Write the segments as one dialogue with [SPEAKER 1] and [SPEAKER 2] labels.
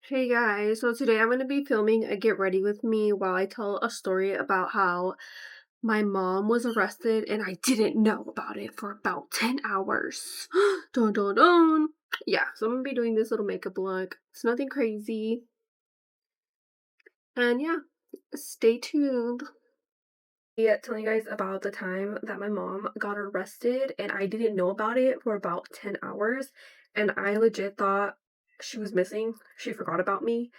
[SPEAKER 1] Hey guys, so today I'm going to be filming a get ready with me while I tell a story about how my mom was arrested and I didn't know about it for about 10 hours. Dun dun dun. Yeah, so I'm going to be doing this little makeup look. It's nothing crazy. And yeah, stay tuned. Telling you guys about the time that my mom got arrested and I didn't know about it for about 10 hours and I legit thought she was missing. She forgot about me.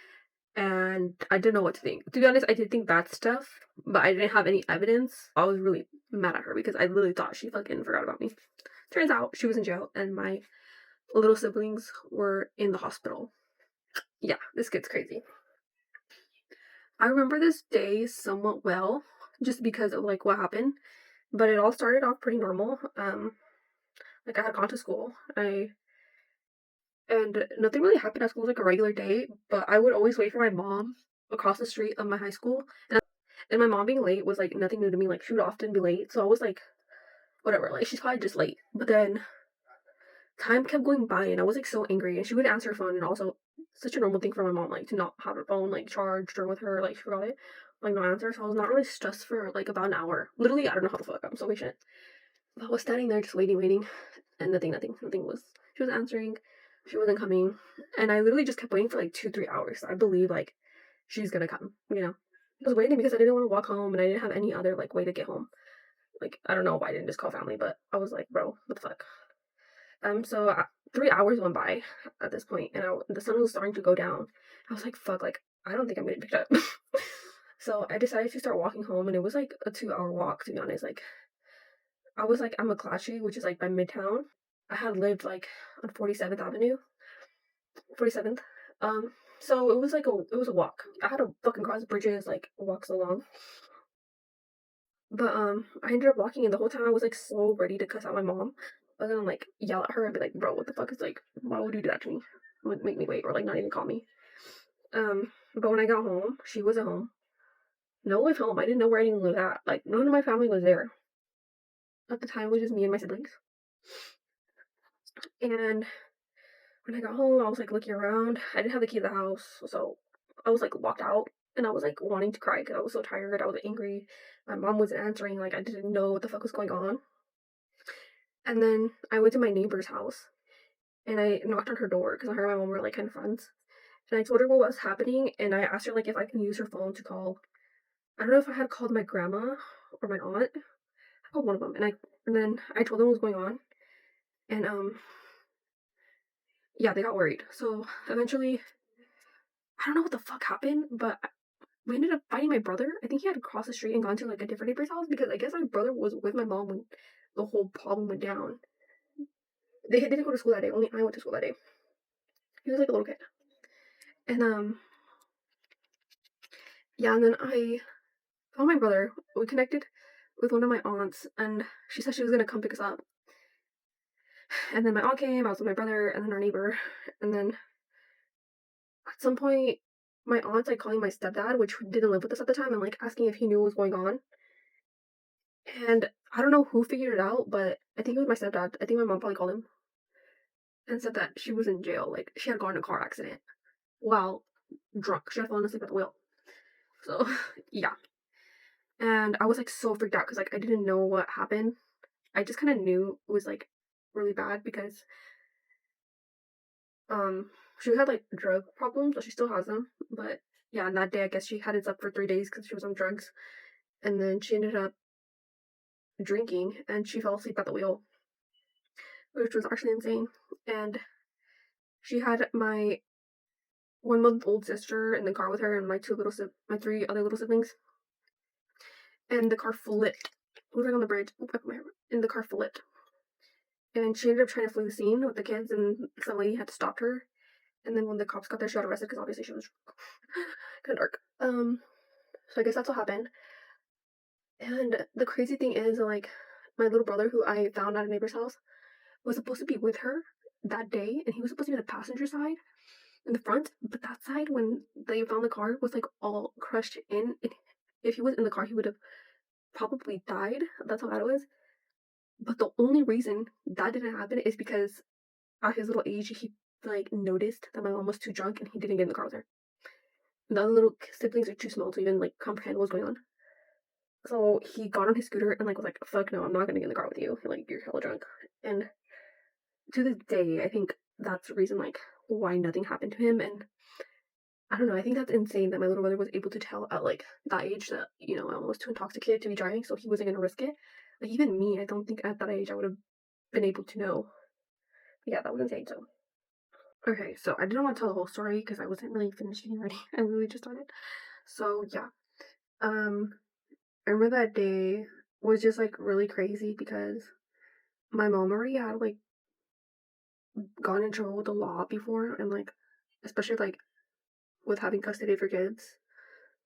[SPEAKER 1] And I didn't know what to think. To be honest, I did think bad stuff, but I didn't have any evidence. I was really mad at her because I literally thought she fucking forgot about me. Turns out she was in jail and my little siblings were in the hospital. Yeah, this gets crazy. I remember this day somewhat well, just because of like what happened, but it all started off pretty normal. Like I had gone to school. I and nothing really happened at school. It was like a regular day, but I would always wait for my mom across the street of my high school. And my mom being late was like nothing new to me. Like she would often be late, so I was like, whatever. Like she's probably just late. But then time kept going by, and I was like so angry. And she would answer her phone, and also such a normal thing for my mom, like to not have her phone like charged or with her, like she forgot it, like no answer. So I was not really stressed for like about an hour. Literally, I don't know how the fuck. I'm so patient. But I was standing there just waiting, and nothing was. She was answering. She wasn't coming, and I literally just kept waiting for like 2-3 hours. I believe like she's gonna come. I was waiting because I didn't want to walk home, and I didn't have any other like way to get home. Like I don't know why I didn't just call family, but I was like, bro, what the fuck. So 3 hours went by at this point, and the sun was starting to go down. I was like, fuck, like I don't think I'm gonna pick it up. So I decided to start walking home, and it was like a 2 hour walk to be honest. Like I was like, I'm a McClatchy, which is like by Midtown. I had lived like on 47th Avenue, 47th. So it was a walk. I had to fucking cross bridges, like walk so long. But I ended up walking, and the whole time I was like so ready to cuss out my mom. I was gonna like yell at her and be like, "Bro, what the fuck is like? Why would you do that to me? Would make me wait or like not even call me." But when I got home, she was at home. No one was home. I didn't know where anyone was at. Like none of my family was there at the time. It was just me and my siblings. And when I got home, I was like looking around. I didn't have the key to the house, so I was like locked out, and I was like wanting to cry because I was so tired. I was angry. My mom wasn't answering. Like I didn't know what the fuck was going on. And then I went to my neighbor's house and I knocked on her door because her and my mom were like kind of friends. And I told her what was happening and I asked her like if I can use her phone to call. I don't know if I had called my grandma or my aunt. I called one of them and then I told them what was going on. And yeah, they got worried. So eventually I don't know what the fuck happened, but we ended up finding my brother. I think he had crossed the street and gone to like a different neighbor's house because I guess my brother was with my mom when the whole problem went down. They didn't go to school that day. Only I went to school that day. He was like a little kid. And yeah, and then I found my brother. We connected with one of my aunts, and she said she was gonna come pick us up. And then my aunt came. I was with my brother, and then our neighbor. And then at some point, my aunt's like calling my stepdad, which didn't live with us at the time, and like asking if he knew what was going on. And I don't know who figured it out, but I think it was my stepdad. I think my mom probably called him and said that she was in jail. Like she had gotten in a car accident while drunk. She had fallen asleep at the wheel. So yeah. And I was like so freaked out because like I didn't know what happened. I just kind of knew it was like really bad because she had like drug problems, but she still has them. But yeah, and that day I guess she hadn't slept for 3 days because she was on drugs, and then she ended up drinking and she fell asleep at the wheel, which was actually insane. And she had my 1 month old sister in the car with her and my 3 other little siblings, and the car flipped. We were like on the bridge, and the car flipped, and she ended up trying to flee the scene with the kids, and some lady had to stop her. And then when the cops got there, she got arrested because obviously she was kind of dark. So I guess that's what happened. And the crazy thing is, like, my little brother, who I found at a neighbor's house, was supposed to be with her that day, and he was supposed to be the passenger side in the front. But that side, when they found the car, was like all crushed in. And if he was in the car, he would have probably died. That's how bad it was. But the only reason that didn't happen is because at his little age, he like, noticed that my mom was too drunk and he didn't get in the car with her. The other little siblings are too small to even, like, comprehend what's going on. So he got on his scooter and, like, was like, "Fuck no, I'm not gonna get in the car with you. Like, you're hella drunk." And to this day, I think that's the reason, like, why nothing happened to him. And I don't know, I think that's insane that my little brother was able to tell at, like, that age that, I'm almost too intoxicated to be driving, so he wasn't gonna risk it. Like, even me, I don't think at that age I would have been able to know. Yeah, that was insane. So, okay, so I didn't want to tell the whole story because I wasn't really finished getting ready. I really just started. So, yeah. Um, I remember that day was just, like, really crazy because my mom already had, like, gone in trouble with the law before, and, like, especially, like, with having custody of her kids.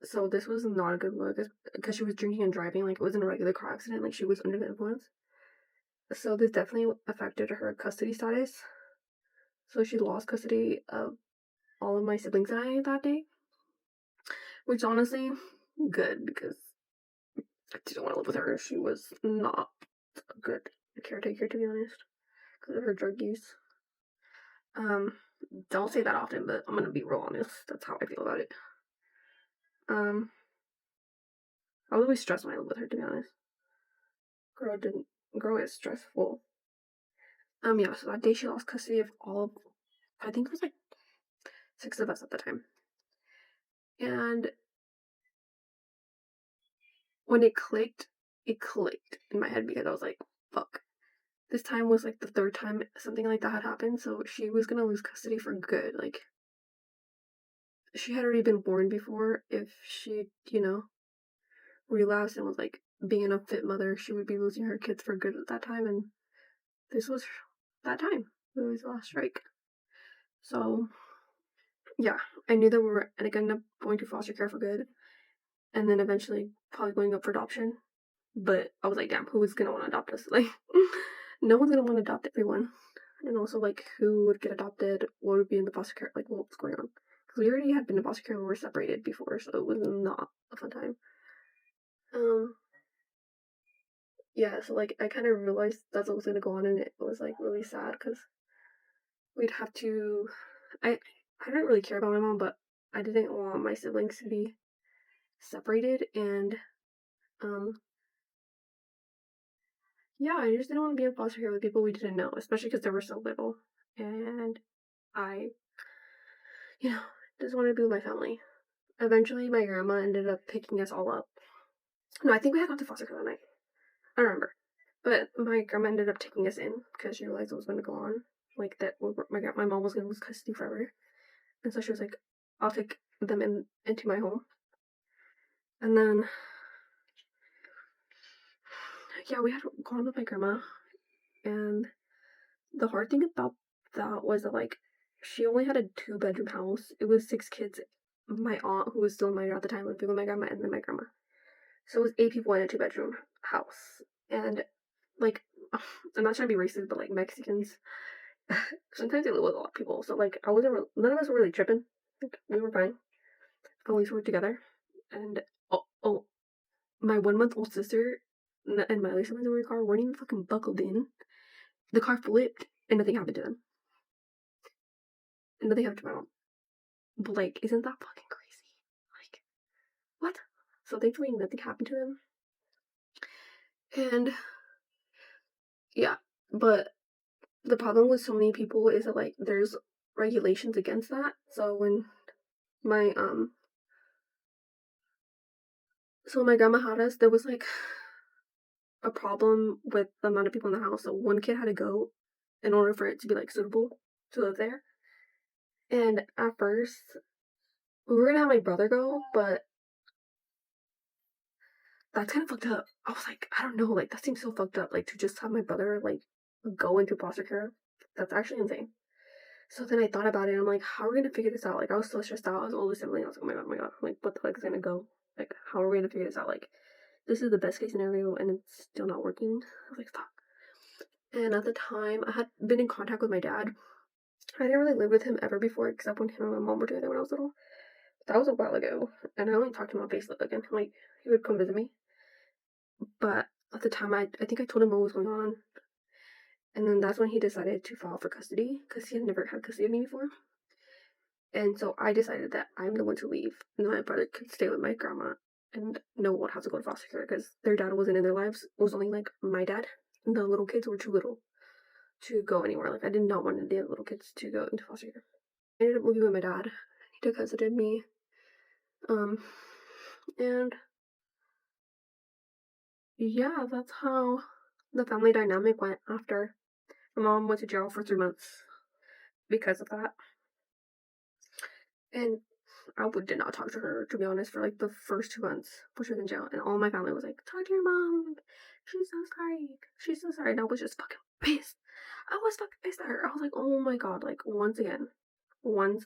[SPEAKER 1] So this was not a good look because she was drinking and driving. Like, it wasn't a regular car accident. Like, she was under the influence. So this definitely affected her custody status. So she lost custody of all of my siblings and I that day, which honestly, good because I didn't want to live with her. She was not a good caretaker, to be honest, because of her drug use. Um, don't say that often, but I'm gonna be real honest. That's how I feel about it. Um, I was always stressed when I lived with her, to be honest. Girl didn't. Girl is stressful. Yeah. So that day she lost custody of all of. I think it was like 6 of us at the time. And when it clicked in my head because I was like, fuck. This time was like the third time something like that had happened, so she was gonna lose custody for good. Like, she had already been warned before if she, relapsed and was like being an unfit mother, she would be losing her kids for good at that time, and this was that time. It was the last strike. So, yeah, I knew that we were like, end up going to foster care for good, and then eventually probably going up for adoption. But I was like, damn, who is gonna want to adopt us? Like, no one's gonna want to adopt everyone. And also, like, who would get adopted? What would be in the foster care? Like, what was going on? Because we already had been in foster care when we were separated before, so it was not a fun time. Um, yeah, so, like, I kind of realized that's what was gonna go on, and it was, like, really sad because we'd have to. I I didn't really care about my mom, but I didn't want my siblings to be separated, and um, yeah, I just didn't want to be in foster care with people we didn't know, especially because they were so little, and I, you know, just wanted to be with my family. Eventually, my grandma ended up picking us all up. No, I think we had gone to foster care that night. I don't remember. But my grandma ended up taking us in because she realized what was going to go on. Like, that my mom was going to lose custody forever. And so she was like, I'll take them into my home. And then, yeah, we had gone with my grandma. And the hard thing about that was that, like, she only had a 2-bedroom house. It was 6 kids. My aunt, who was still minor at the time, lived with my grandma and then my grandma. So it was 8 people in a 2-bedroom house. And, like, I'm not trying to be racist, but, like, Mexicans, sometimes they live with a lot of people. So, like, none of us were really tripping. Like, we were fine. At least we were together. And, oh, my 1-month-old sister and my other siblings in my car weren't even fucking buckled in. The car flipped and nothing happened to them. And nothing happened to my mom. But, like, isn't that fucking crazy? Like, what? So thankfully nothing happened to them. And, yeah. But the problem with so many people is that, like, there's regulations against that. So when my my grandma had us, there was, like, a problem with the amount of people in the house. So one kid had to go in order for it to be, like, suitable to live there. And at first we were gonna have my brother go, but that's kind of fucked up. I was like, I don't know, like, that seems so fucked up, like, to just have my brother, like, go into foster care. That's actually insane. So then I thought about it, and I'm like, how are we gonna figure this out? Like, I was so stressed out. I was the oldest sibling. I was like, oh my god. Like, what the fuck is gonna go? Like, how are we gonna figure this out? Like, this is the best case scenario, and it's still not working. I was like, fuck. And at the time, I had been in contact with my dad. I didn't really live with him ever before, except when him and my mom were together when I was little. That was a while ago, and I only talked to him on Facebook again. Like, he would come visit me. But at the time, I think I told him what was going on. And then that's when he decided to file for custody because he had never had custody of me before. And so I decided that I'm the one to leave, and my brother could stay with my grandma, and no one would have to go to foster care because their dad wasn't in their lives. It was only like my dad, and the little kids were too little to go anywhere. Like I did not want the little kids to go into foster care. I ended up moving with my dad. He took custody of me. Um, and yeah, that's how the family dynamic went after my mom went to jail for 3 months because of that. And did not talk to her, to be honest, for like the first 2 months when she was in jail. And all my family was like, talk to your mom. She's so sorry. She's so sorry. And I was just fucking pissed. I was fucking pissed at her. I was like, oh my god, like once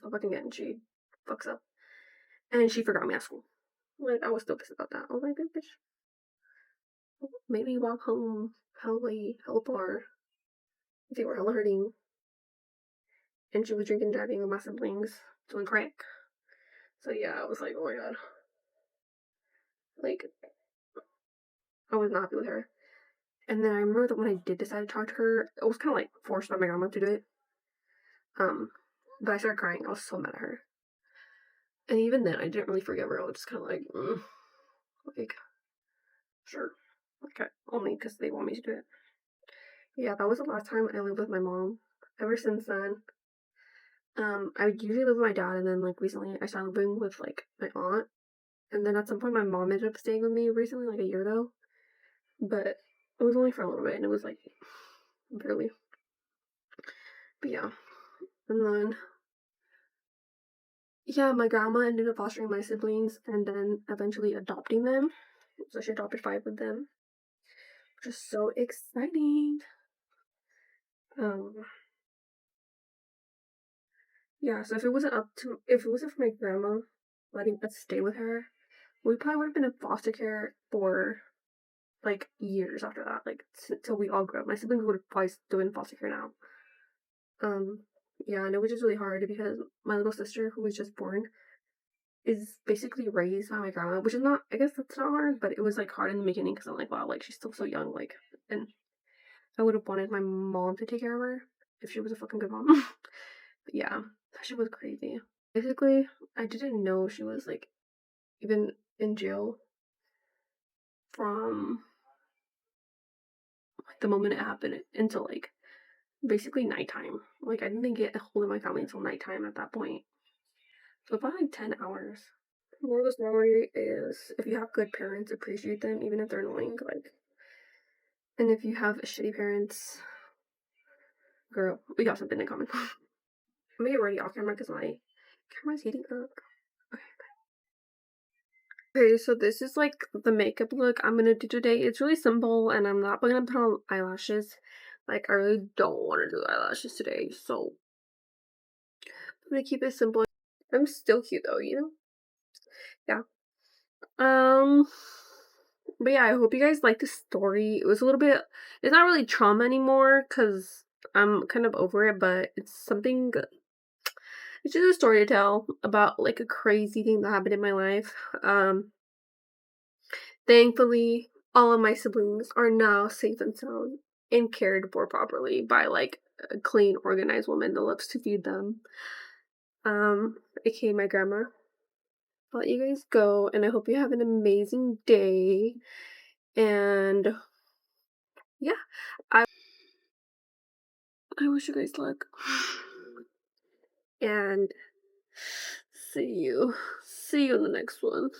[SPEAKER 1] fucking again, she fucks up. And she forgot me at school. Like, I was still pissed about that. I was like, bitch, maybe walk home hella late, hella far. They were hella hurting. And she was drinking, driving with my siblings, doing crack. So yeah, I was like, oh my god. Like, I was not happy with her. And then I remember that when I did decide to talk to her, it was kind of like forced by my grandma to do it. But I started crying. I was so mad at her. And even then, I didn't really forgive her. I was just kind of like, sure. Okay, only because they want me to do it. Yeah, that was the last time I lived with my mom. Ever since then, I would usually live with my dad, and then like recently I started living with like my aunt. And then at some point, my mom ended up staying with me recently, like a year ago. But it was only for a little bit, and it was like barely. But yeah, and then yeah, my grandma ended up fostering my siblings and then eventually adopting them. So she adopted 5 of them, which is so exciting. Um, yeah. So if it wasn't for my grandma letting us stay with her, we probably would have been in foster care for like years after that, like till we all grew up. My siblings would have probably still been in foster care now. Um, yeah, and it was just really hard because my little sister, who was just born, is basically raised by my grandma, which is not, I guess that's not hard, but it was like hard in the beginning because I'm like, wow, like she's still so young, like, and I would have wanted my mom to take care of her if she was a fucking good mom. But yeah, that shit was crazy. Basically, I didn't know she was like even in jail from like the moment it happened until like basically nighttime. Like I didn't get a hold of my family until nighttime at that point. So about like 10 hours. Moral of the story is if you have good parents, appreciate them even if they're annoying. Like, and if you have shitty parents, girl, we got something in common. I'm gonna get ready off camera because my camera's heating up. Okay, so this is like the makeup look I'm gonna do today. It's really simple and I'm not gonna put on eyelashes. Like, I really don't want to do eyelashes today, so I'm gonna keep it simple. I'm still cute though, you know? Yeah. Um, but yeah, I hope you guys liked the story. It was a little bit, it's not really trauma anymore because I'm kind of over it, but it's something, it's just a story to tell about like a crazy thing that happened in my life. Thankfully, all of my siblings are now safe and sound and cared for properly by like a clean, organized woman that loves to feed them. AKA my grandma. I'll let you guys go, and I hope you have an amazing day. And yeah, I wish you guys luck. And see you in the next one.